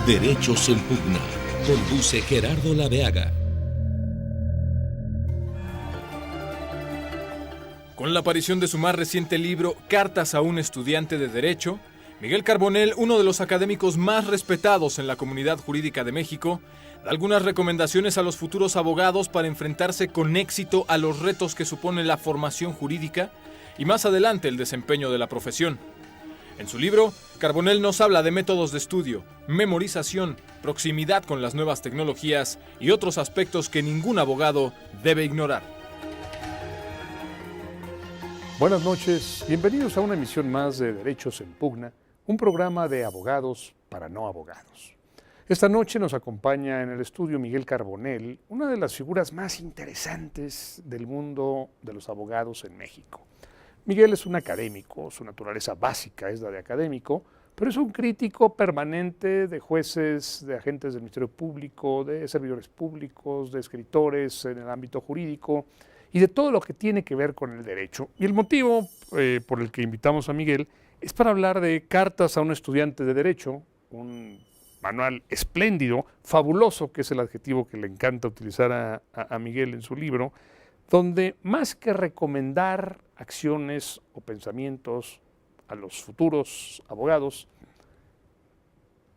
Derechos en Pugna. Conduce Gerardo Laveaga. Con la aparición de su más reciente libro, Cartas a un estudiante de Derecho, Miguel Carbonell, uno de los académicos más respetados en la comunidad jurídica de México, da algunas recomendaciones a los futuros abogados para enfrentarse con éxito a los retos que supone la formación jurídica y más adelante el desempeño de la profesión. En su libro, Carbonell nos habla de métodos de estudio, memorización, proximidad con las nuevas tecnologías y otros aspectos que ningún abogado debe ignorar. Buenas noches, bienvenidos a una emisión más de Derechos en Pugna, un programa de abogados para no abogados. Esta noche nos acompaña en el estudio Miguel Carbonell, una de las figuras más interesantes del mundo de los abogados en México. Miguel es un académico, su naturaleza básica es la de académico, pero es un crítico permanente de jueces, de agentes del Ministerio Público, de servidores públicos, de escritores en el ámbito jurídico y de todo lo que tiene que ver con el derecho. Y el motivo por el que invitamos a Miguel es para hablar de Cartas a un estudiante de Derecho, un manual espléndido, fabuloso, que es el adjetivo que le encanta utilizar a Miguel en su libro, donde más que recomendar acciones o pensamientos a los futuros abogados,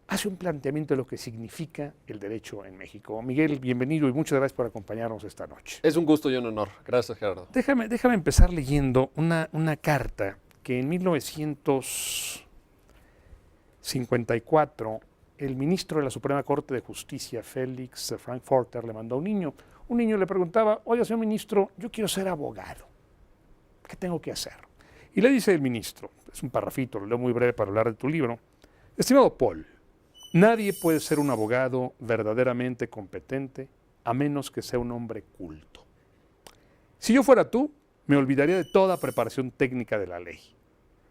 hace un planteamiento de lo que significa el derecho en México. Miguel, bienvenido y muchas gracias por acompañarnos esta noche. Es un gusto y un honor. Gracias, Gerardo. Déjame empezar leyendo una carta que en 1954 el ministro de la Suprema Corte de Justicia, Félix Frankfurter, le mandó a un niño. Un niño le preguntaba: oiga, señor ministro, yo quiero ser abogado. ¿Qué tengo que hacer? Y le dice el ministro, es un parrafito, lo leo muy breve para hablar de tu libro: estimado Paul, nadie puede ser un abogado verdaderamente competente a menos que sea un hombre culto. Si yo fuera tú, me olvidaría de toda preparación técnica de la ley.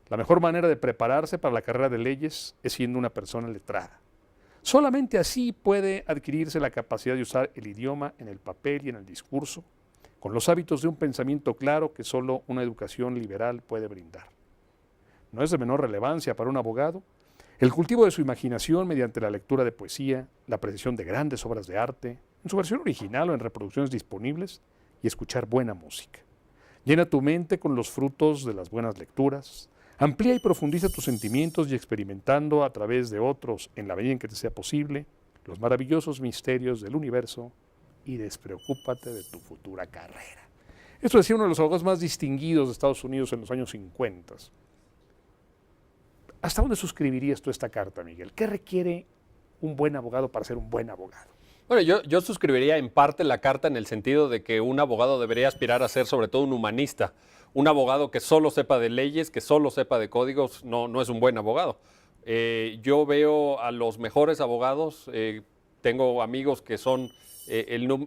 La mejor manera de prepararse para la carrera de leyes es siendo una persona letrada. Solamente así puede adquirirse la capacidad de usar el idioma en el papel y en el discurso, con los hábitos de un pensamiento claro que solo una educación liberal puede brindar. No es de menor relevancia para un abogado el cultivo de su imaginación mediante la lectura de poesía, la apreciación de grandes obras de arte, en su versión original o en reproducciones disponibles, y escuchar buena música. Llena tu mente con los frutos de las buenas lecturas. Amplía y profundiza tus sentimientos y experimentando a través de otros, en la medida en que te sea posible, los maravillosos misterios del universo y despreocúpate de tu futura carrera. Esto decía uno de los abogados más distinguidos de Estados Unidos en los años 50. ¿Hasta dónde suscribirías tú esta carta, Miguel? ¿Qué requiere un buen abogado para ser un buen abogado? Bueno, yo suscribiría en parte la carta en el sentido de que un abogado debería aspirar a ser sobre todo un humanista. Un abogado que solo sepa de leyes, que solo sepa de códigos, no es un buen abogado. Yo veo a los mejores abogados, tengo amigos que son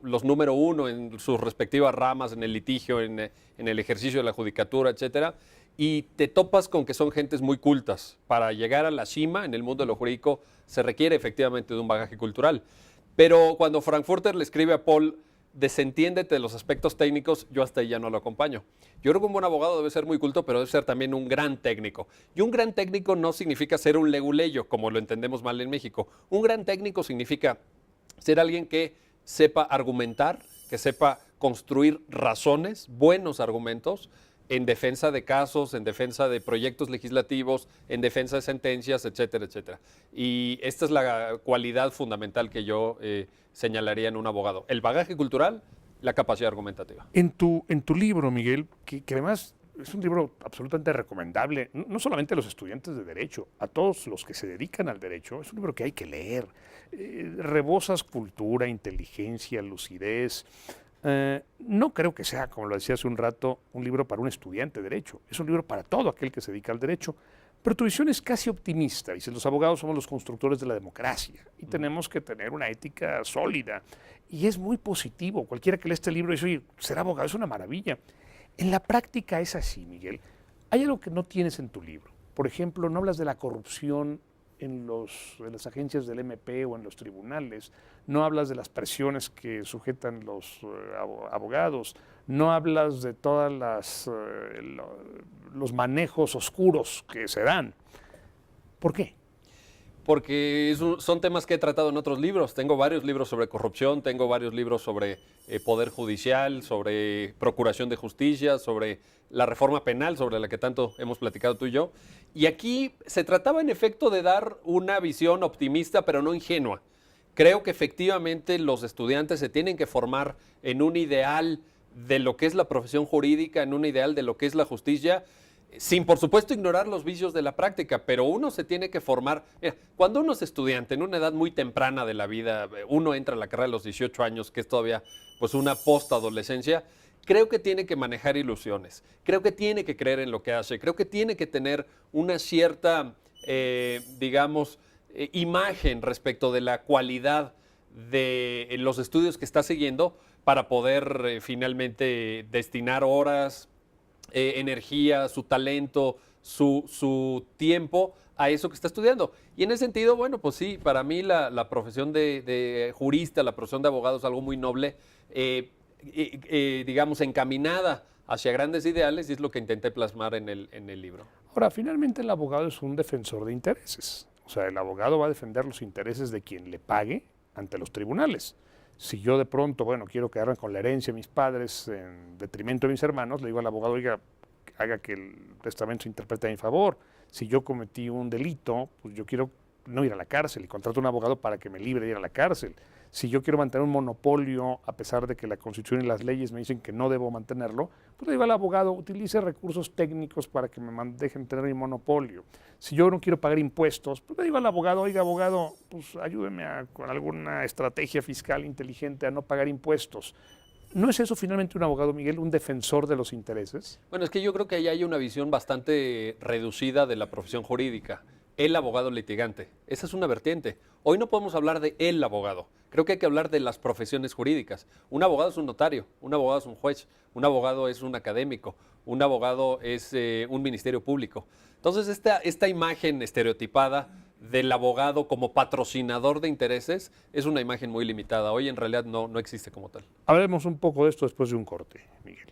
los número uno en sus respectivas ramas, en el litigio, en el ejercicio de la judicatura, etcétera, y te topas con que son gentes muy cultas. Para llegar a la cima en el mundo de lo jurídico se requiere efectivamente de un bagaje cultural. Pero cuando Frankfurter le escribe a Paul: desentiéndete de los aspectos técnicos, yo hasta ahí ya no lo acompaño. Yo creo que un buen abogado debe ser muy culto, pero debe ser también un gran técnico. Y un gran técnico no significa ser un leguleyo, como lo entendemos mal en México. Un gran técnico significa ser alguien que sepa argumentar, que sepa construir razones, buenos argumentos, en defensa de casos, en defensa de proyectos legislativos, en defensa de sentencias, etcétera, etcétera. Y esta es la cualidad fundamental que yo señalaría en un abogado: el bagaje cultural, la capacidad argumentativa. En tu libro, Miguel, que además es un libro absolutamente recomendable, no solamente a los estudiantes de Derecho, a todos los que se dedican al derecho, es un libro que hay que leer. Rebosas cultura, inteligencia, lucidez. No creo que sea, como lo decía hace un rato, un libro para un estudiante de Derecho. Es un libro para todo aquel que se dedica al derecho. Pero tu visión es casi optimista. Dices, los abogados somos los constructores de la democracia y tenemos que tener una ética sólida. Y es muy positivo. Cualquiera que lea este libro dice: oye, ser abogado es una maravilla. En la práctica es así, Miguel. Hay algo que no tienes en tu libro. Por ejemplo, no hablas de la corrupción en las agencias del MP o en los tribunales, no hablas de las presiones que sujetan los abogados, no hablas de todas los manejos oscuros que se dan. ¿Por qué? Porque son temas que he tratado en otros libros. Tengo varios libros sobre corrupción, tengo varios libros sobre poder judicial, sobre procuración de justicia, sobre la reforma penal, sobre la que tanto hemos platicado tú y yo. Y aquí se trataba en efecto de dar una visión optimista, pero no ingenua. Creo que efectivamente los estudiantes se tienen que formar en un ideal de lo que es la profesión jurídica, en un ideal de lo que es la justicia, sin por supuesto ignorar los vicios de la práctica, pero uno se tiene que formar. Mira, cuando uno es estudiante en una edad muy temprana de la vida, uno entra a la carrera a los 18 años, que es todavía pues una postadolescencia, creo que tiene que manejar ilusiones, creo que tiene que creer en lo que hace, creo que tiene que tener una cierta, imagen respecto de la cualidad de los estudios que está siguiendo para poder finalmente destinar horas, energía, su talento, su tiempo a eso que está estudiando. Y en ese sentido, bueno, pues sí, para mí la profesión de jurista, la profesión de abogado es algo muy noble, digamos, encaminada hacia grandes ideales, y es lo que intenté plasmar en el libro. Ahora, finalmente el abogado es un defensor de intereses. O sea, el abogado va a defender los intereses de quien le pague ante los tribunales. Si yo de pronto, bueno, quiero quedarme con la herencia de mis padres en detrimento de mis hermanos, le digo al abogado, oiga, haga que el testamento se interprete a mi favor. Si yo cometí un delito, pues yo quiero no ir a la cárcel y contrato a un abogado para que me libre de ir a la cárcel. Si yo quiero mantener un monopolio, a pesar de que la Constitución y las leyes me dicen que no debo mantenerlo, pues le digo al abogado, utilice recursos técnicos para que me dejen tener mi monopolio. Si yo no quiero pagar impuestos, pues le digo al abogado, oiga, abogado, pues ayúdeme con alguna estrategia fiscal inteligente a no pagar impuestos. ¿No es eso finalmente un abogado, Miguel, un defensor de los intereses? Bueno, es que yo creo que ahí hay una visión bastante reducida de la profesión jurídica. El abogado litigante. Esa es una vertiente. Hoy no podemos hablar de el abogado. Creo que hay que hablar de las profesiones jurídicas. Un abogado es un notario, un abogado es un juez, un abogado es un académico, un abogado es un ministerio público. Entonces, esta imagen estereotipada del abogado como patrocinador de intereses es una imagen muy limitada. Hoy en realidad no existe como tal. Hablemos un poco de esto después de un corte, Miguel.